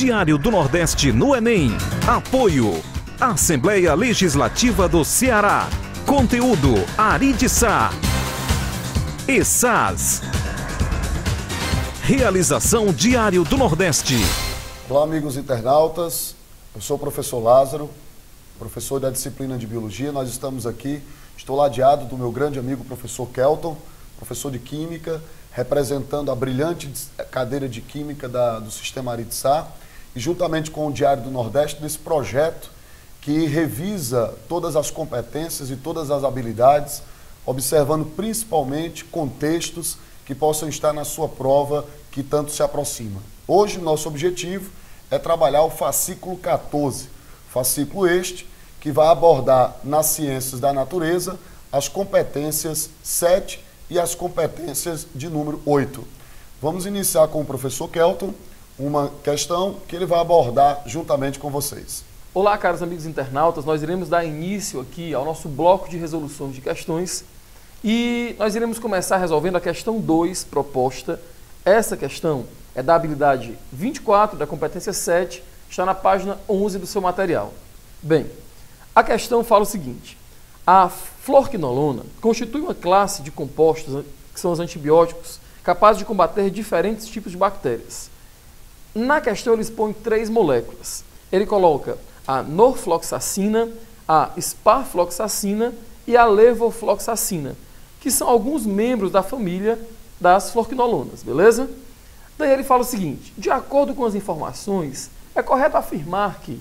Diário do Nordeste no Enem. Apoio: Assembleia Legislativa do Ceará. Conteúdo: Ari Sá. ESAS. Realização Diário do Nordeste. Olá, amigos internautas. Eu sou o professor Lázaro, professor da disciplina de Biologia. Nós estamos aqui, estou ladeado do meu grande amigo professor Kelton, professor de Química, representando a brilhante cadeira de Química do Sistema Ari Sá, e juntamente com o Diário do Nordeste, desse projeto que revisa todas as competências e todas as habilidades, observando principalmente contextos que possam estar na sua prova que tanto se aproxima. Hoje, nosso objetivo é trabalhar o fascículo 14, fascículo este que vai abordar nas ciências da natureza as competências 7 e as competências de número 8. Vamos iniciar com o professor Kelton uma questão que ele vai abordar juntamente com vocês. Olá, caros amigos internautas, nós iremos dar início aqui ao nosso bloco de resoluções de questões e nós iremos começar resolvendo a questão 2 proposta. Essa questão é da habilidade 24, da competência 7, está na página 11 do seu material. Bem, a questão fala o seguinte: a fluorquinolona constitui uma classe de compostos, que são os antibióticos, capazes de combater diferentes tipos de bactérias. Na questão ele expõe 3 moléculas. Ele coloca a norfloxacina, a sparfloxacina e a levofloxacina, que são alguns membros da família das fluorquinolonas, beleza? Daí ele fala o seguinte: de acordo com as informações, é correto afirmar que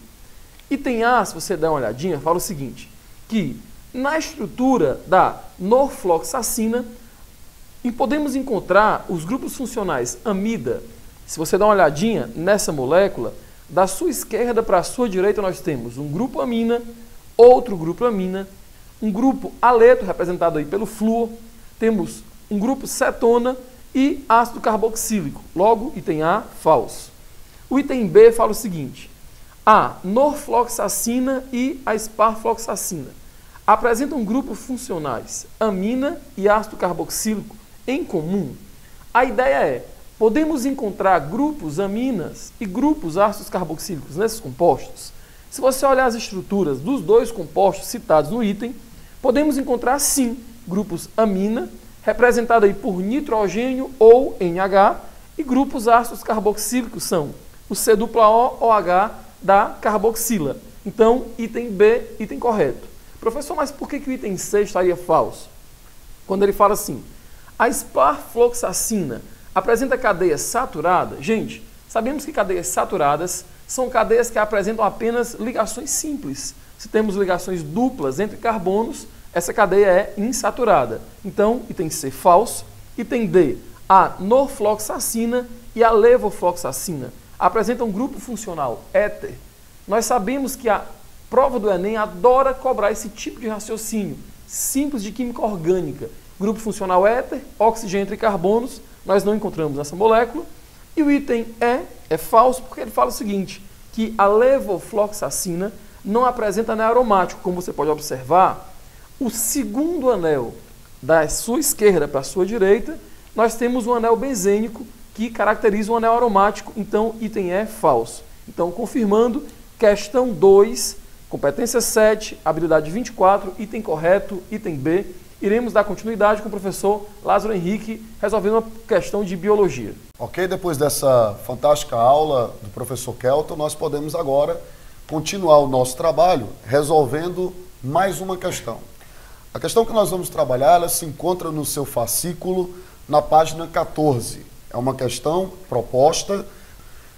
item A, se você der uma olhadinha, fala o seguinte, que na estrutura da norfloxacina podemos encontrar os grupos funcionais amida. Se você der uma olhadinha nessa molécula, da sua esquerda para a sua direita nós temos um grupo amina, outro grupo amina, um grupo aleto, representado aí pelo flúor, temos um grupo cetona e ácido carboxílico. Logo, item A, falso. O item B fala o seguinte: a norfloxacina e a sparfloxacina apresentam grupos funcionais amina e ácido carboxílico em comum. A ideia é: podemos encontrar grupos aminas e grupos ácidos carboxílicos nesses compostos? Se você olhar as estruturas dos 2 compostos citados no item, podemos encontrar sim grupos amina, representado aí por nitrogênio ou NH, e grupos ácidos carboxílicos são o C-OH da carboxila. Então, item B, item correto. Professor, mas por que o item C estaria falso? Quando ele fala assim: a sparfloxacina apresenta cadeia saturada. Gente, sabemos que cadeias saturadas são cadeias que apresentam apenas ligações simples. Se temos ligações duplas entre carbonos, essa cadeia é insaturada. Então, item C, falso. Item D, a norfloxacina e a levofloxacina apresentam um grupo funcional éter. Nós sabemos que a prova do Enem adora cobrar esse tipo de raciocínio simples de química orgânica. Grupo funcional éter, oxigênio entre carbonos, nós não encontramos nessa molécula. E o item E é falso porque ele fala o seguinte, que a levofloxacina não apresenta anel aromático. Como você pode observar, o segundo anel da sua esquerda para a sua direita, nós temos um anel benzênico que caracteriza um anel aromático. Então, item E é falso. Então, confirmando, questão 2, competência 7, habilidade 24, item correto, item B. Iremos dar continuidade com o professor Lázaro Henrique, resolvendo uma questão de biologia. Ok, depois dessa fantástica aula do professor Kelton, nós podemos agora continuar o nosso trabalho resolvendo mais uma questão. A questão que nós vamos trabalhar, ela se encontra no seu fascículo, na página 14. É uma questão proposta.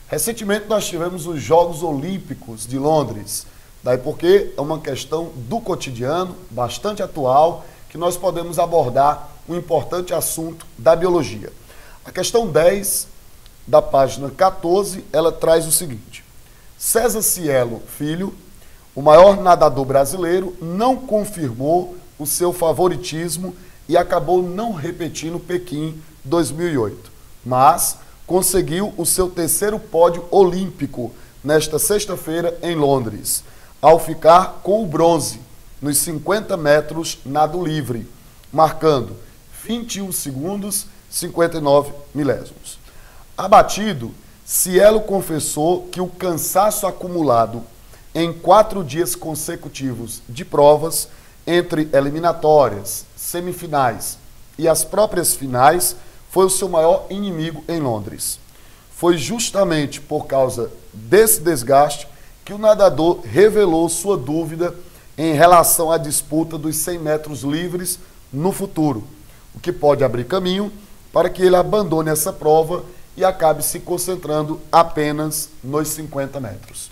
Recentemente nós tivemos os Jogos Olímpicos de Londres, daí porque é uma questão do cotidiano, bastante atual, que nós podemos abordar um importante assunto da biologia. A questão 10 da página 14, ela traz o seguinte: César Cielo Filho, o maior nadador brasileiro, não confirmou o seu favoritismo e acabou não repetindo Pequim 2008, mas conseguiu o seu 3º pódio olímpico nesta sexta-feira em Londres, ao ficar com o bronze nos 50 metros nado livre, marcando 21 segundos 59 milésimos. Abatido Cielo confessou que o cansaço acumulado em 4 dias consecutivos de provas, entre eliminatórias, semifinais e as próprias finais, foi o seu maior inimigo em Londres. Foi justamente por causa desse desgaste que o nadador revelou sua dúvida em relação à disputa dos 100 metros livres no futuro, o que pode abrir caminho para que ele abandone essa prova e acabe se concentrando apenas nos 50 metros.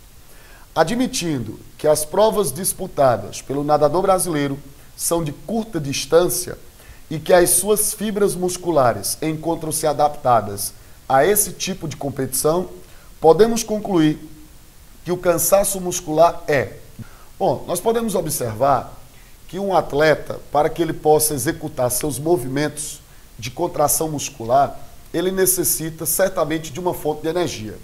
Admitindo que as provas disputadas pelo nadador brasileiro são de curta distância e que as suas fibras musculares encontram-se adaptadas a esse tipo de competição, podemos concluir que o cansaço muscular é... Bom, nós podemos observar que um atleta, para que ele possa executar seus movimentos de contração muscular, ele necessita certamente de uma fonte de energia.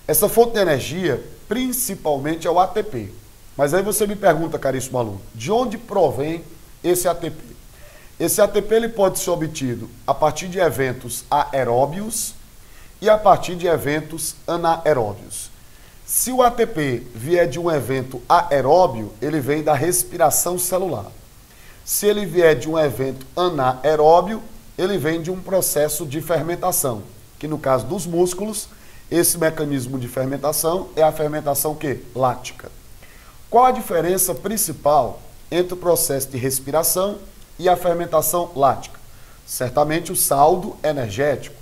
Essa fonte de energia, principalmente, é o ATP. Mas aí você me pergunta, caríssimo aluno, de onde provém esse ATP? Esse ATP ele pode ser obtido a partir de eventos aeróbios e a partir de eventos anaeróbios. Se o ATP vier de um evento aeróbio, ele vem da respiração celular. Se ele vier de um evento anaeróbio, ele vem de um processo de fermentação, que no caso dos músculos, esse mecanismo de fermentação é a fermentação lática. Qual a diferença principal entre o processo de respiração e a fermentação lática? Certamente o saldo energético.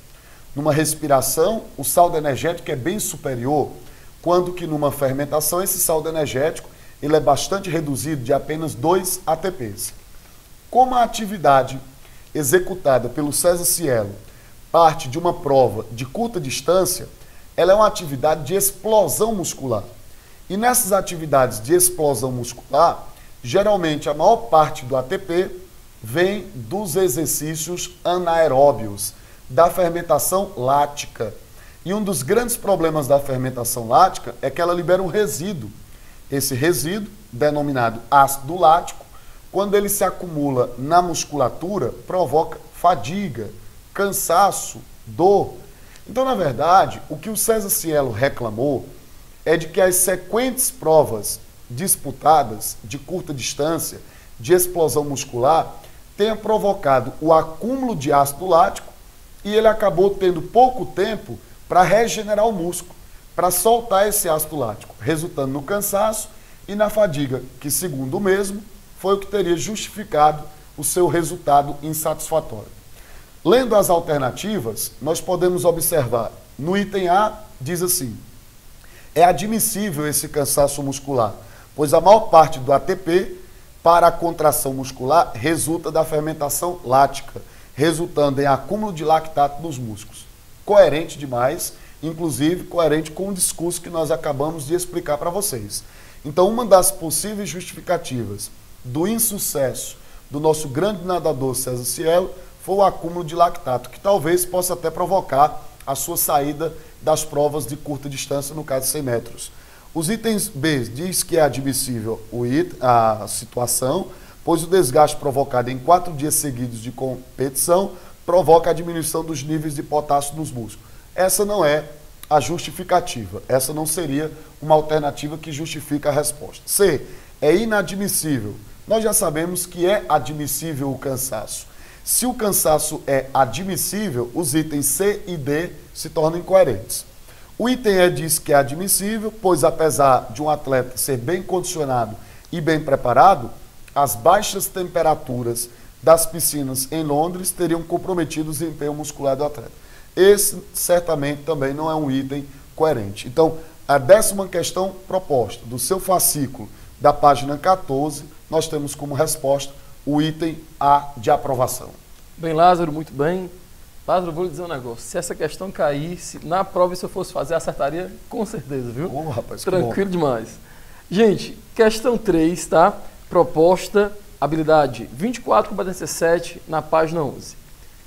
Numa respiração, o saldo energético é bem superior, quando que numa fermentação esse saldo energético ele é bastante reduzido de apenas 2 ATPs. Como a atividade executada pelo César Cielo parte de uma prova de curta distância, ela é uma atividade de explosão muscular. E nessas atividades de explosão muscular, geralmente a maior parte do ATP vem dos exercícios anaeróbios, da fermentação lática. E um dos grandes problemas da fermentação lática é que ela libera um resíduo. Esse resíduo, denominado ácido lático, quando ele se acumula na musculatura, provoca fadiga, cansaço, dor. Então, na verdade, o que o César Cielo reclamou é de que as sequentes provas disputadas de curta distância, de explosão muscular, tenha provocado o acúmulo de ácido lático e ele acabou tendo pouco tempo para regenerar o músculo, para soltar esse ácido lático, resultando no cansaço e na fadiga, que, segundo o mesmo, foi o que teria justificado o seu resultado insatisfatório. Lendo as alternativas, nós podemos observar, no item A, diz assim: é admissível esse cansaço muscular, pois a maior parte do ATP para a contração muscular resulta da fermentação lática, resultando em acúmulo de lactato nos músculos. Coerente demais, inclusive coerente com o discurso que nós acabamos de explicar para vocês. Então, uma das possíveis justificativas do insucesso do nosso grande nadador César Cielo foi o acúmulo de lactato, que talvez possa até provocar a sua saída das provas de curta distância, no caso de 100 metros. Os itens B diz que é admissível a situação, pois o desgaste provocado em 4 dias seguidos de competição provoca a diminuição dos níveis de potássio nos músculos. Essa não é a justificativa, essa não seria uma alternativa que justifica a resposta. C, é inadmissível. Nós já sabemos que é admissível o cansaço. Se o cansaço é admissível, os itens C e D se tornam incoerentes. O item E diz que é admissível, pois apesar de um atleta ser bem condicionado e bem preparado, as baixas temperaturas das piscinas em Londres teriam comprometido o desempenho muscular do atleta. Esse certamente também não é um item coerente. Então, a 10ª questão proposta do seu fascículo da página 14, nós temos como resposta o item A de aprovação. Bem, Lázaro, muito bem. Lázaro, vou lhe dizer um negócio. Se essa questão caísse na prova, se eu fosse fazer, acertaria com certeza, viu? Oh, rapaz, tranquilo demais. Gente, questão 3, tá? Proposta, habilidade 24, competência 7, na página 11.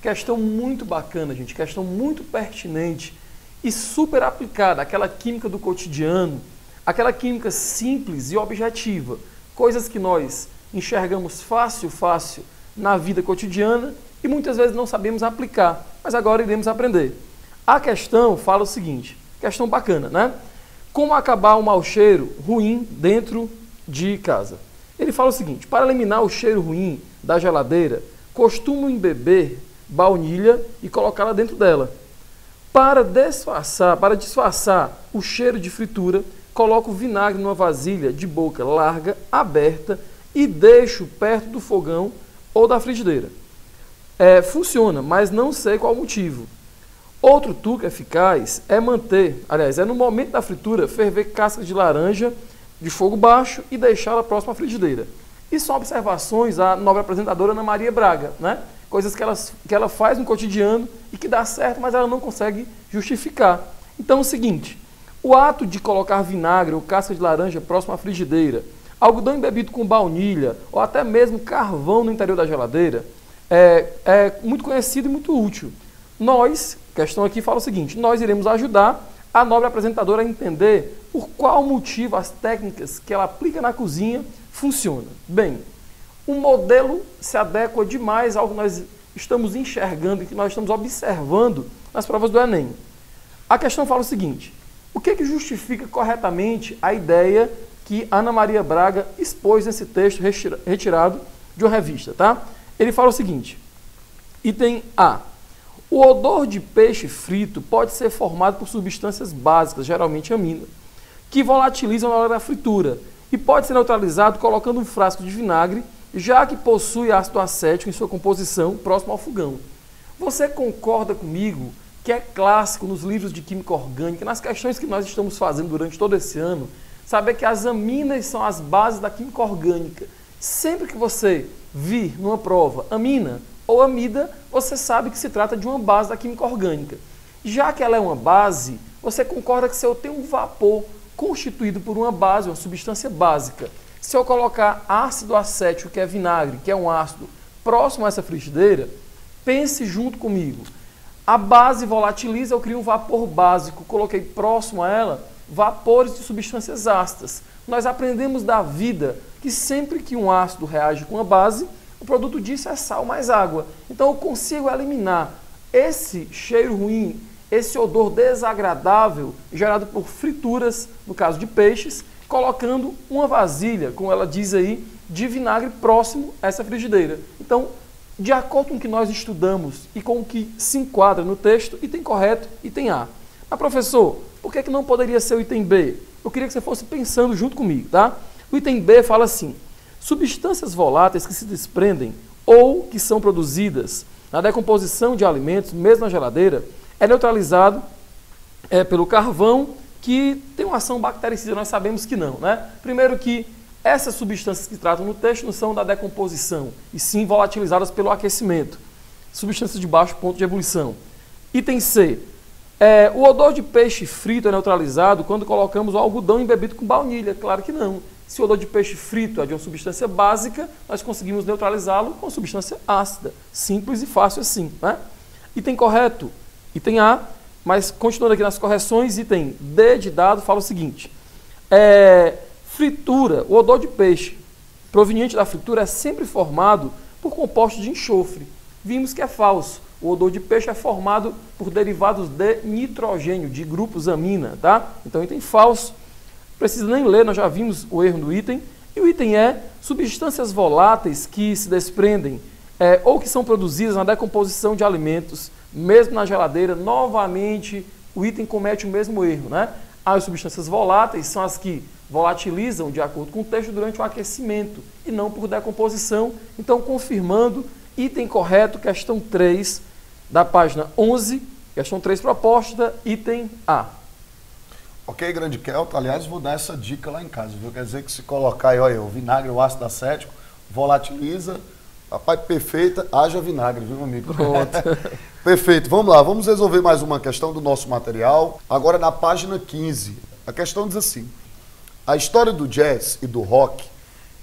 Questão muito bacana, gente. Questão muito pertinente e super aplicada. Aquela química do cotidiano, aquela química simples e objetiva. Coisas que nós enxergamos fácil na vida cotidiana e muitas vezes não sabemos aplicar, mas agora iremos aprender. A questão fala o seguinte: Questão bacana, né? Como acabar o mau cheiro ruim dentro de casa? Ele fala o seguinte: para eliminar o cheiro ruim da geladeira, costumo embeber baunilha e colocá-la dentro dela. Para disfarçar o cheiro de fritura, coloco vinagre numa vasilha de boca larga, aberta, e deixo perto do fogão ou da frigideira. Funciona, mas não sei qual o motivo. Outro truque eficaz é no momento da fritura, ferver casca de laranja de fogo baixo e deixá-la próxima à frigideira. Isso são observações da nobre apresentadora Ana Maria Braga, né? Coisas que ela faz no cotidiano e que dá certo, mas ela não consegue justificar. Então é o seguinte: o ato de colocar vinagre ou casca de laranja próximo à frigideira, algodão embebido com baunilha ou até mesmo carvão no interior da geladeira é muito conhecido e muito útil. A questão aqui fala o seguinte: nós iremos ajudar a nobre apresentadora a entender por qual motivo as técnicas que ela aplica na cozinha funcionam. Bem, o modelo se adequa demais ao que nós estamos enxergando e que nós estamos observando nas provas do Enem. A questão fala o seguinte: o que justifica corretamente a ideia que Ana Maria Braga expôs nesse texto retirado de uma revista, tá? Ele fala o seguinte: item A. O odor de peixe frito pode ser formado por substâncias básicas, geralmente amina, que volatilizam na hora da fritura e pode ser neutralizado colocando um frasco de vinagre, já que possui ácido acético em sua composição próximo ao fogão. Você concorda comigo que é clássico nos livros de química orgânica, nas questões que nós estamos fazendo durante todo esse ano, saber que as aminas são as bases da química orgânica? Sempre que você vir numa prova amina ou amida, você sabe que se trata de uma base da química orgânica. Já que ela é uma base, você concorda que se eu tenho um vapor constituído por uma base, uma substância básica, se eu colocar ácido acético, que é vinagre, que é um ácido, próximo a essa frigideira, pense junto comigo. A base volatiliza, eu crio um vapor básico, coloquei próximo a ela vapores de substâncias ácidas. Nós aprendemos da vida que sempre que um ácido reage com uma base, o produto disso é sal mais água. Então eu consigo eliminar esse cheiro ruim, esse odor desagradável gerado por frituras, no caso de peixes, colocando uma vasilha, como ela diz aí, de vinagre próximo a essa frigideira. Então, de acordo com o que nós estudamos e com o que se enquadra no texto, item correto, item A. Mas, professor, por que não poderia ser o item B? Eu queria que você fosse pensando junto comigo, tá? O item B fala assim: substâncias voláteis que se desprendem ou que são produzidas na decomposição de alimentos, mesmo na geladeira, é neutralizado pelo carvão, que tem uma ação bactericida. Nós sabemos que não, né? Primeiro que essas substâncias que tratam no texto não são da decomposição, e sim volatilizadas pelo aquecimento. Substâncias de baixo ponto de ebulição. Item C. O odor de peixe frito é neutralizado quando colocamos o algodão embebido com baunilha. Claro que não. Se o odor de peixe frito é de uma substância básica, nós conseguimos neutralizá-lo com uma substância ácida. Simples e fácil assim, né? Item correto, item A, mas continuando aqui nas correções, item D de dado fala o seguinte: fritura, o odor de peixe proveniente da fritura é sempre formado por compostos de enxofre. Vimos que é falso. O odor de peixe é formado por derivados de nitrogênio, de grupos amina, tá? Então, item falso. Precisa nem ler, nós já vimos o erro do item. E o item é substâncias voláteis que se desprendem ou que são produzidas na decomposição de alimentos, mesmo na geladeira. Novamente, o item comete o mesmo erro, né? As substâncias voláteis são as que volatilizam, de acordo com o texto, durante o aquecimento e não por decomposição. Então, confirmando, item correto, questão 3 da página 11, questão 3 proposta, item A. Ok, grande Kelton. Aliás, vou dar essa dica lá em casa, viu? Quer dizer que se colocar aí, olha, o vinagre, o ácido acético, volatiliza, papai, perfeita, haja vinagre, viu, amigo? Pronto. Perfeito, vamos lá, vamos resolver mais uma questão do nosso material. Agora na página 15, a questão diz assim: a história do jazz e do rock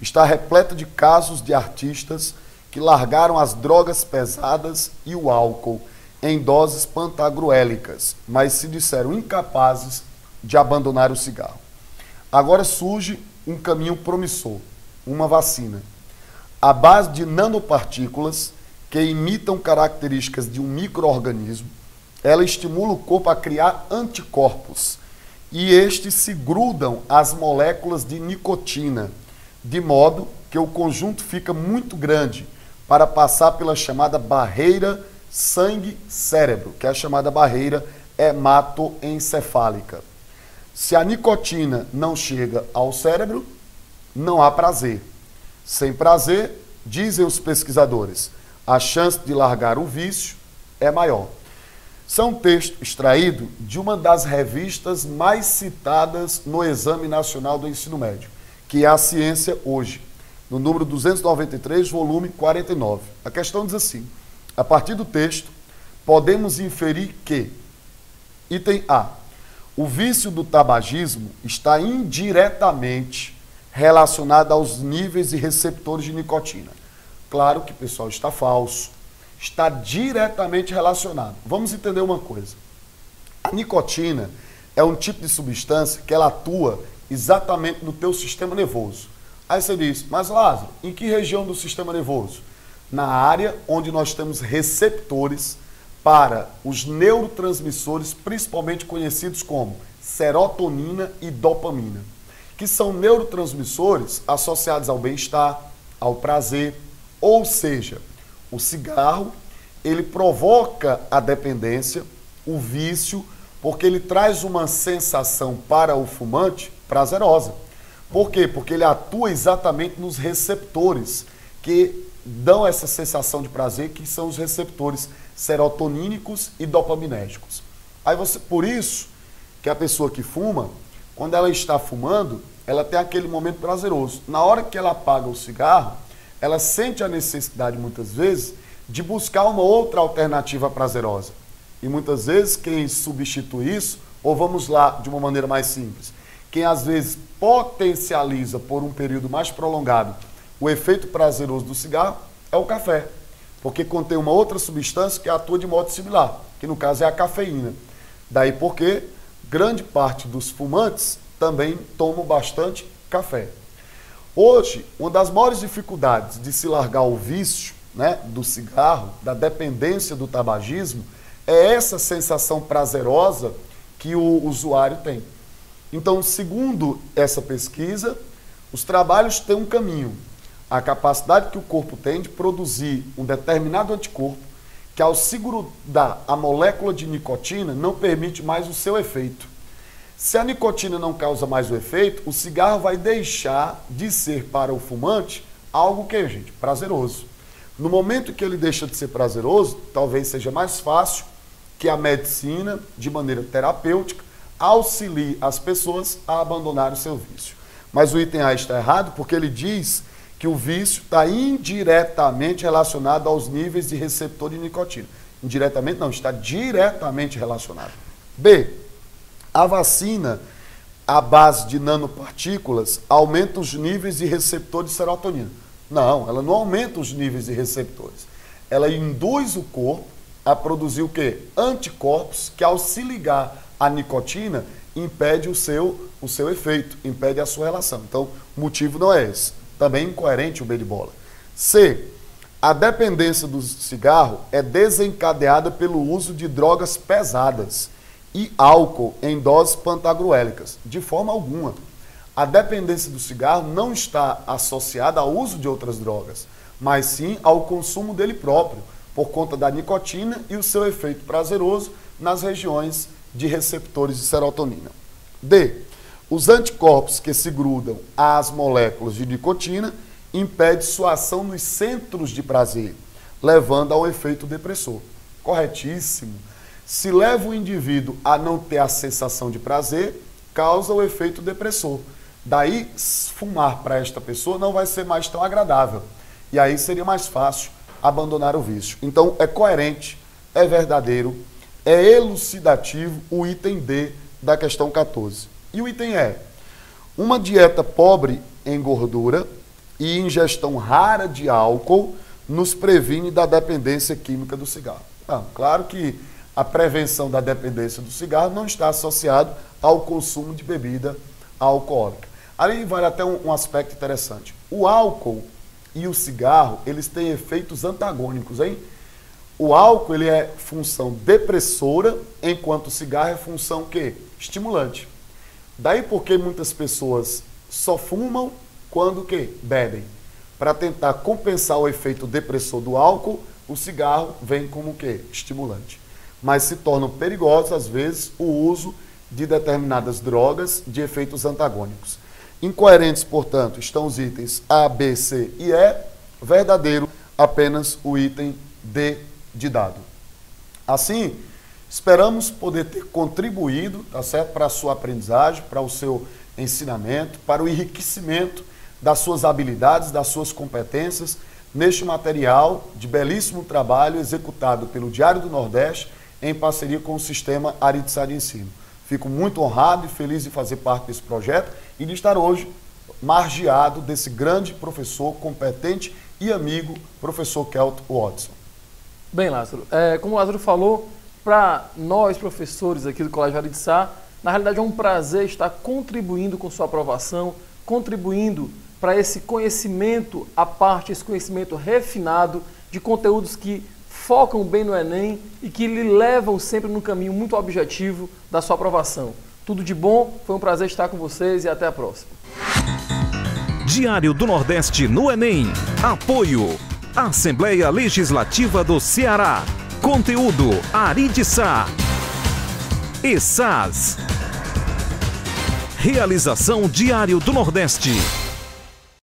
está repleta de casos de artistas que largaram as drogas pesadas e o álcool em doses pantagruélicas, mas se disseram incapazes de abandonar o cigarro. Agora surge um caminho promissor, uma vacina. À base de nanopartículas que imitam características de um micro-organismo, ela estimula o corpo a criar anticorpos e estes se grudam às moléculas de nicotina, de modo que o conjunto fica muito grande para passar pela chamada barreira sangue-cérebro, que é a chamada barreira hematoencefálica. Se a nicotina não chega ao cérebro, não há prazer. Sem prazer, dizem os pesquisadores, a chance de largar o vício é maior. Isso é um texto extraído de uma das revistas mais citadas no Exame Nacional do Ensino Médio, que é a Ciência Hoje, no número 293, volume 49. A questão diz assim, a partir do texto, podemos inferir que, item A, o vício do tabagismo está indiretamente relacionado aos níveis e receptores de nicotina. Claro que, pessoal, está falso. Está diretamente relacionado. Vamos entender uma coisa. A nicotina é um tipo de substância que ela atua exatamente no teu sistema nervoso. Aí você diz, mas Lázaro, em que região do sistema nervoso? Na área onde nós temos receptores para os neurotransmissores, principalmente conhecidos como serotonina e dopamina, que são neurotransmissores associados ao bem-estar, ao prazer, ou seja, o cigarro, ele provoca a dependência, o vício, porque ele traz uma sensação para o fumante prazerosa. Por quê? Porque ele atua exatamente nos receptores que dão essa sensação de prazer, que são os receptores serotonínicos e dopaminérgicos. Aí por isso que a pessoa que fuma, quando ela está fumando, ela tem aquele momento prazeroso. Na hora que ela apaga o cigarro, ela sente a necessidade, muitas vezes, de buscar uma outra alternativa prazerosa. E muitas vezes quem substitui isso, ou vamos lá de uma maneira mais simples, quem às vezes potencializa por um período mais prolongado o efeito prazeroso do cigarro, é o café. Porque contém uma outra substância que atua de modo similar, que no caso é a cafeína. Daí porque grande parte dos fumantes também tomam bastante café. Hoje, uma das maiores dificuldades de se largar o vício, né, do cigarro, da dependência do tabagismo, é essa sensação prazerosa que o usuário tem. Então, segundo essa pesquisa, os trabalhos têm um caminho. A capacidade que o corpo tem de produzir um determinado anticorpo que, ao se grudar a molécula de nicotina, não permite mais o seu efeito. Se a nicotina não causa mais o efeito, o cigarro vai deixar de ser para o fumante algo que, gente, prazeroso. No momento que ele deixa de ser prazeroso, talvez seja mais fácil que a medicina, de maneira terapêutica, auxilie as pessoas a abandonar o seu vício. Mas o item A está errado porque ele diz que o vício está indiretamente relacionado aos níveis de receptor de nicotina. Indiretamente não, está diretamente relacionado. B, a vacina à base de nanopartículas aumenta os níveis de receptor de serotonina. Não, ela não aumenta os níveis de receptores. Ela induz o corpo a produzir o quê? Anticorpos que, ao se ligar à nicotina, impede o seu efeito, impede a sua relação. Então, o motivo não é esse. Também incoerente o B de bola. C, a dependência do cigarro é desencadeada pelo uso de drogas pesadas e álcool em doses pantagruélicas. De forma alguma. A dependência do cigarro não está associada ao uso de outras drogas, mas sim ao consumo dele próprio, por conta da nicotina e o seu efeito prazeroso nas regiões de receptores de serotonina. D. Os anticorpos que se grudam às moléculas de nicotina impedem sua ação nos centros de prazer, levando ao efeito depressor. Corretíssimo. Se leva o indivíduo a não ter a sensação de prazer, causa o efeito depressor. Daí, fumar para esta pessoa não vai ser mais tão agradável. E aí seria mais fácil abandonar o vício. Então, é coerente, é verdadeiro, é elucidativo o item D da questão 14. E o item E, uma dieta pobre em gordura e ingestão rara de álcool nos previne da dependência química do cigarro. Não, claro que a prevenção da dependência do cigarro não está associado ao consumo de bebida alcoólica. Ali vale até um aspecto interessante. O álcool e o cigarro, eles têm efeitos antagônicos, hein? O álcool ele é função depressora, enquanto o cigarro é função quê? Estimulante. Daí porque muitas pessoas só fumam quando quê? Bebem. Para tentar compensar o efeito depressor do álcool, o cigarro vem como quê? Estimulante. Mas se tornam perigosos, às vezes, o uso de determinadas drogas de efeitos antagônicos. Incoerentes, portanto, estão os itens A, B, C e E, verdadeiro apenas o item D de dado. Assim, esperamos poder ter contribuído, tá certo, para a sua aprendizagem, para o seu ensinamento, para o enriquecimento das suas habilidades, das suas competências, neste material de belíssimo trabalho executado pelo Diário do Nordeste em parceria com o Sistema Aritsá de Ensino. Fico muito honrado e feliz de fazer parte desse projeto e de estar hoje margeado desse grande professor competente e amigo, professor Kelton Watson. Bem, Lázaro, como o Lázaro falou, para nós professores aqui do Colégio Aritsá, na realidade é um prazer estar contribuindo com sua aprovação, contribuindo para esse conhecimento à parte, esse conhecimento refinado de conteúdos que focam bem no Enem e que lhe levam sempre no caminho muito objetivo da sua aprovação. Tudo de bom, foi um prazer estar com vocês e até a próxima. Diário do Nordeste no Enem. Apoio: Assembleia Legislativa do Ceará. Conteúdo: Aritsá. ESAS. Realização Diário do Nordeste.